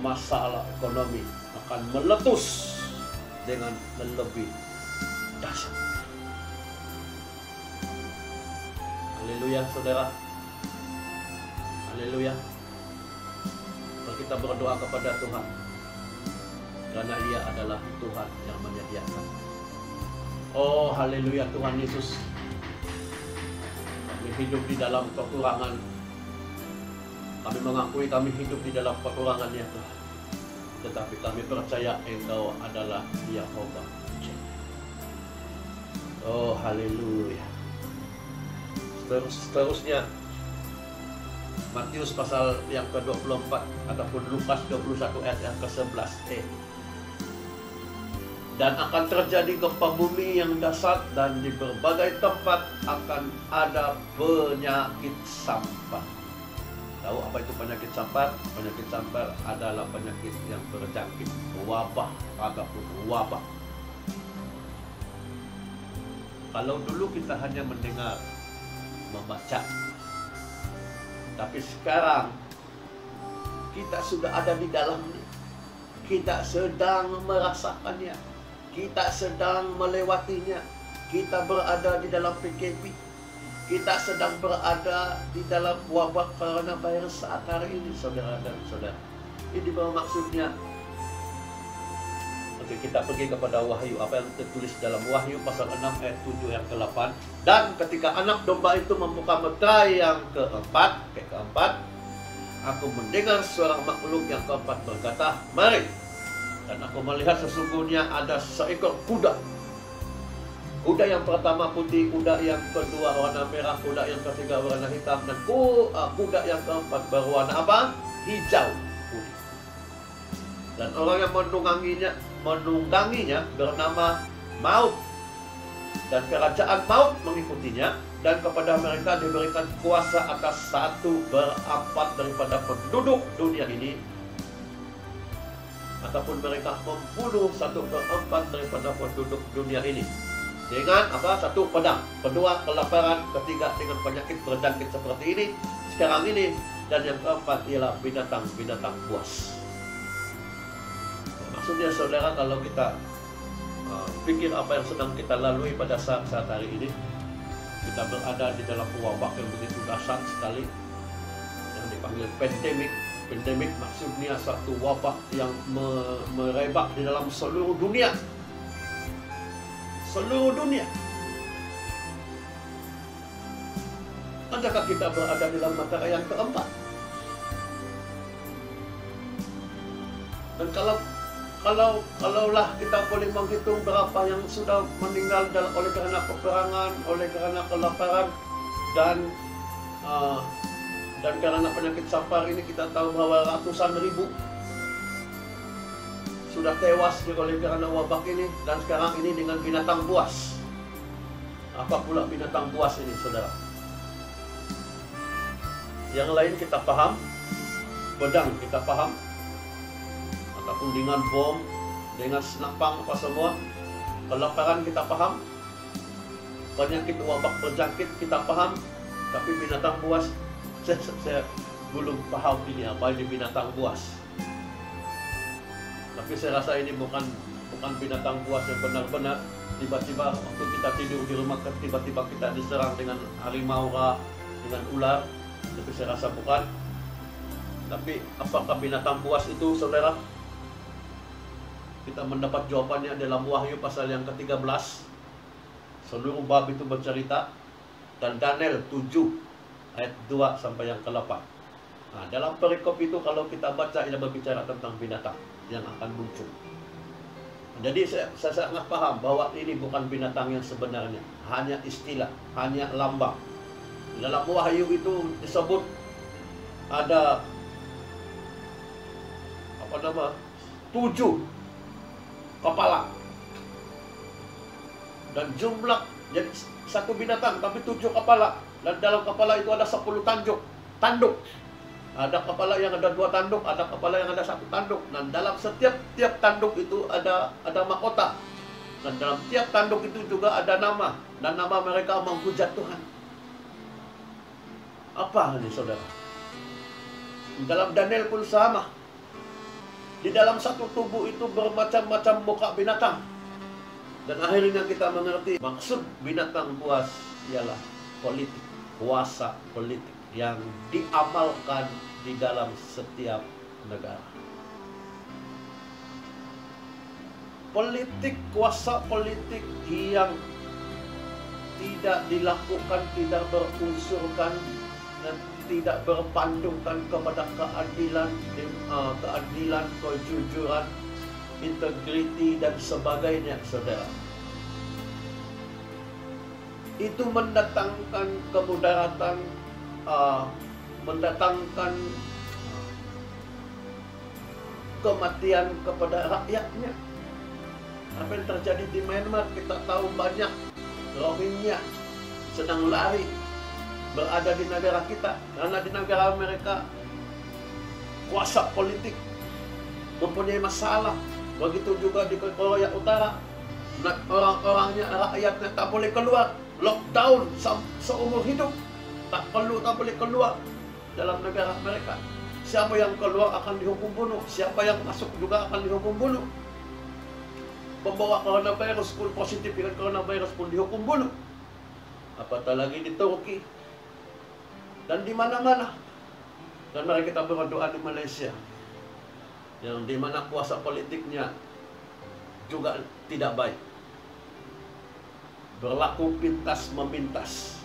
masalah ekonomi akan meletus dengan lebih dahsyat. Haleluya, saudara. Haleluya. Mari kita berdoa kepada Tuhan, karena Ia adalah Tuhan yang menyediakan. Oh, haleluya, Tuhan Yesus. Kami hidup di dalam kekurangan. Kami mengakui kami hidup di dalam kekurangan-Nya, Tuhan. Tetapi kami percaya Engkau adalah Yehova. Oh, haleluya. Seterusnya Matius pasal yang ke-24 ataupun Lukas 21 ayat yang ke-11. Dan akan terjadi gempa bumi yang dahsyat dan di berbagai tempat akan ada penyakit sampar. Tahu apa itu penyakit sampar? Penyakit sampar adalah penyakit yang berjangkit, wabah ataupun wabah. Kalau dulu kita hanya mendengar, membaca, tapi sekarang kita sudah ada di dalamnya. Kita sedang merasakannya. Kita sedang melewatinya. Kita berada di dalam PKP. Kita sedang berada di dalam wabah coronavirus saat hari ini, saudara dan saudara. Ini maksudnya. Oke, kita pergi kepada Wahyu. Apa yang tertulis dalam Wahyu pasal 6 ayat 7 yang ke-8. Dan ketika anak domba itu membuka meterai yang keempat, aku mendengar suara makhluk yang keempat berkata, "Mari." Dan aku melihat sesungguhnya ada seekor kuda. Kuda yang pertama putih, kuda yang kedua warna merah, kuda yang ketiga warna hitam, dan kuda yang keempat berwarna apa? Hijau putih. Dan orang yang menungganginya bernama Maut. Dan kerajaan maut mengikutinya, dan kepada mereka diberikan kuasa atas 1/4 daripada penduduk dunia ini, ataupun mereka membunuh 1/4 daripada penduduk dunia ini dengan apa? 1 pedang, kedua kelaparan, ketiga dengan penyakit berjangkit seperti ini sekarang ini, dan yang keempat ialah binatang-binatang buas. Maksudnya saudara, kalau kita pikir apa yang sedang kita lalui pada saat hari ini, kita berada di dalam wabah yang begitu dahsyat sekali yang dipanggil pandemik. Pandemik maksudnya satu wabah yang merebak di dalam seluruh dunia. Seluruh dunia. Adakah kita berada di dalam meterai yang keempat? Dan kalaulah kita boleh menghitung berapa yang sudah meninggal oleh karena peperangan, oleh karena kelaparan, dan karena penyakit sampar ini, kita tahu bahwa ratusan ribu sudah tewas oleh karena wabah ini. Dan sekarang ini dengan binatang buas. Apa pula binatang buas ini, saudara? Yang lain kita paham, pedang kita paham, ataupun dengan bom, dengan senapang apa semua. Kelaparan kita paham, penyakit wabah berjangkit kita paham, tapi binatang buas saya belum paham ini apa ini binatang buas. Tapi saya rasa ini bukan binatang buas yang benar-benar tiba-tiba waktu kita tidur di rumah, tiba-tiba kita diserang dengan harimau, dengan ular. Tapi saya rasa bukan. Tapi apakah binatang buas itu, saudara? Kita mendapat jawabannya dalam Wahyu pasal yang ke-13. Seluruh bab itu bercerita. Dan Daniel 7 ayat 2 sampai yang ke-8. Nah, dalam perikop itu kalau kita baca, ia berbicara tentang binatang yang akan muncul. Jadi saya sangat paham bahwa ini bukan binatang yang sebenarnya, hanya istilah, hanya lambang. Dalam Wahyu itu disebut ada 7 kepala. Dan jumlah, jadi satu binatang tapi 7 kepala. Dan dalam kepala itu ada 10 tanduk. Ada kepala yang ada 2 tanduk, ada kepala yang ada 1 tanduk. Dan dalam setiap tanduk itu ada mahkota. Dan dalam tiap tanduk itu juga ada nama. Dan nama mereka menghujat Tuhan. Apa ini, saudara? Dalam Daniel pun sama. Di dalam satu tubuh itu bermacam-macam muka binatang. Dan akhirnya kita mengerti maksud binatang buas ialah politik, kuasa politik yang diamalkan di dalam setiap negara. Politik, kuasa politik yang tidak dilakukan, tidak berunsurkan, dan tidak berpandukan kepada keadilan, kejujuran, integriti, dan sebagainya, saudara. Itu mendatangkan kemudaratan mendatangkan kematian kepada rakyatnya. Apa yang terjadi di Myanmar, kita tahu banyak Rohingya sedang lari berada di negara kita, karena di negara mereka kuasa politik mempunyai masalah. Begitu juga di Korea Utara, orang-orangnya, rakyatnya tak boleh keluar, lockdown seumur hidup, tak boleh keluar dalam negara mereka. Siapa yang keluar akan dihukum bunuh, siapa yang masuk juga akan dihukum bunuh. Pembawa coronavirus pun positif dengan coronavirus pun dihukum bunuh. Apatah lagi di Turki dan di mana-mana. Dan mari kita berdoa di Malaysia, yang di mana kuasa politiknya juga tidak baik, berlaku pintas memintas,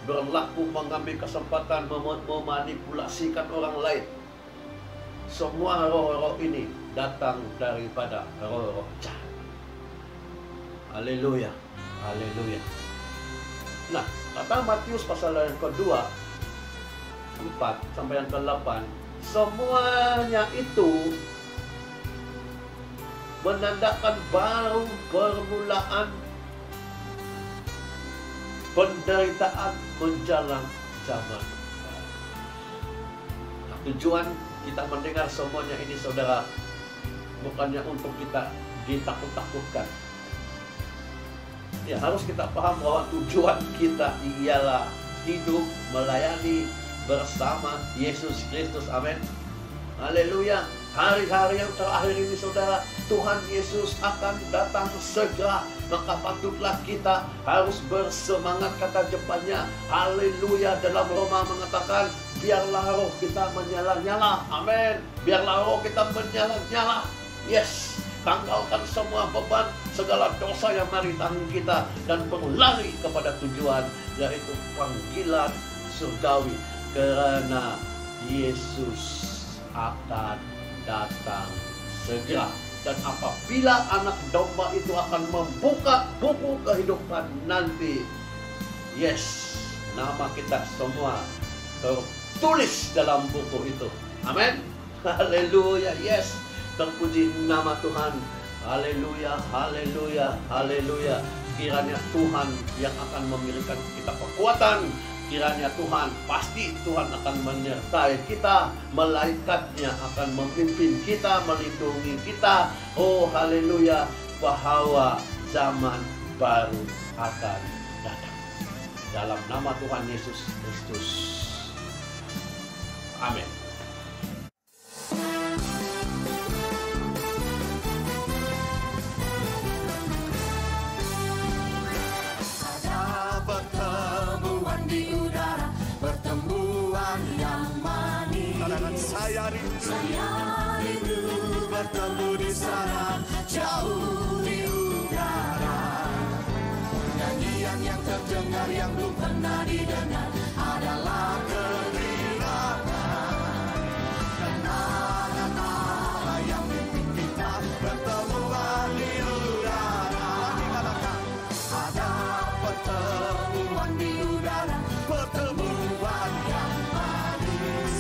berlaku mengambil kesempatan memanipulasikan orang lain. Semua roh-roh ini datang daripada roh-roh jahat. Haleluya, haleluya. Nah, kata Matius pasal yang kedua 4 sampai yang ke-8, semuanya itu menandakan baru permulaan penderitaan menjelang zaman. Nah, tujuan kita mendengar semuanya ini, saudara, bukannya untuk kita ditakut-takutkan. Ya, harus kita paham bahwa tujuan kita ialah hidup melayani bersama Yesus Kristus. Amin. Haleluya. Hari-hari yang terakhir ini, saudara, Tuhan Yesus akan datang segera. Maka patutlah kita harus bersemangat, kata Jepangnya. Haleluya. Dalam Roma mengatakan, biarlah roh kita menyala-nyala. Amin. Biarlah roh kita menyala-nyala. Yes. Tanggalkan semua beban, segala dosa yang mari tanggung kita, dan berlari kepada tujuan, yaitu panggilan surgawi. Karena Yesus akan datang segera. Dan apabila anak domba itu akan membuka buku kehidupan nanti, yes, nama kita semua tertulis dalam buku itu. Amin. Haleluya. Yes. Terpuji nama Tuhan. Haleluya, haleluya, haleluya. Kiranya Tuhan yang akan memberikan kita kekuatan. Kiranya Tuhan, pasti Tuhan akan menyertai kita. Malaikatnya akan memimpin kita, melindungi kita. Oh haleluya, bahwa zaman baru akan datang. Dalam nama Tuhan Yesus Kristus. Amin. Saya rindu bertemu di sana, jauh di udara. Nyanyian yang terdengar yang belum pernah didengar adalah kehilangan. Dan anak-anak yang mimpi kita bertemuan di udara. Ada pertemuan di udara, pertemuan yang manis.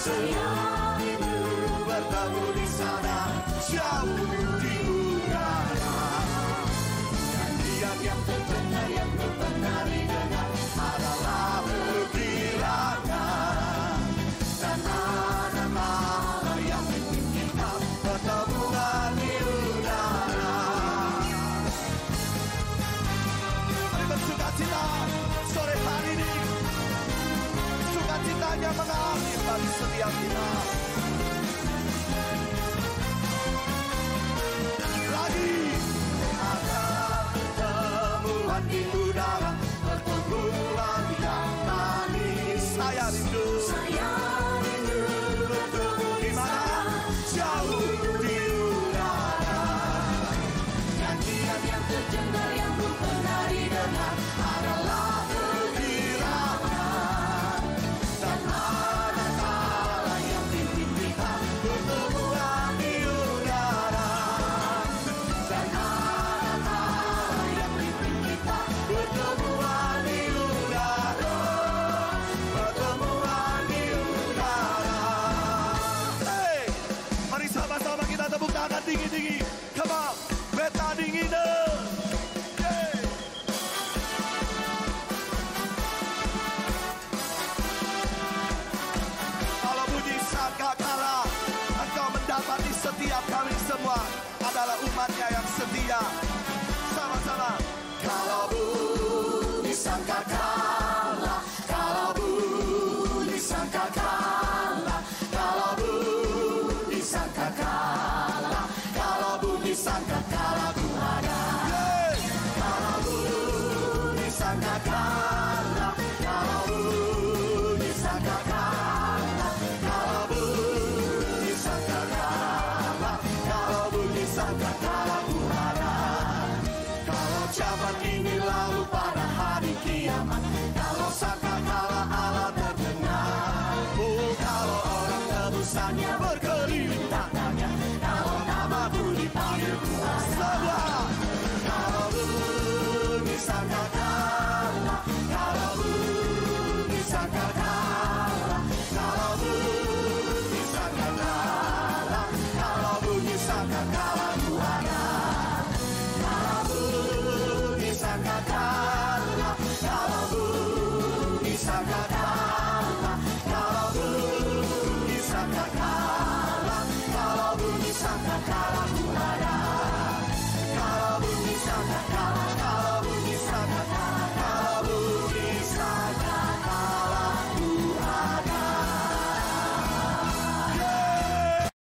Saya rindu bertemu di sana, jauh di udara. Nyanyian yang terdengar yang belum pernah didengar adalah kehilangan. Dan anak-anak yang mimpi kita bertemuan di udara. Mari bersukacita sore hari ini. Sukacitanya mengalir bagi setiap kita. Lagi ada pertemuan di udara, pertemuan yang manis. Saya rindu bertemu di mana? Jauh di udara. Nyanyian yang terdengar yang belum pernah didengar adalah kehilangan. Dan anak-anak yang mimpi segala umatnya yang setia. Sama-sama. Kalau bumi sangka kalah, kalau bumi sangka kalah, kalau bumi sangka kalah, kalau bumi sangka kalah ku ada. Kalau bumi sangka kalah, kalau bumi sangka kalah, kalau bumi sangka kalah, kalau bumi sangka kalah ku ada. Kalau zaman ini lalu pada hari kiamat, kalau sangka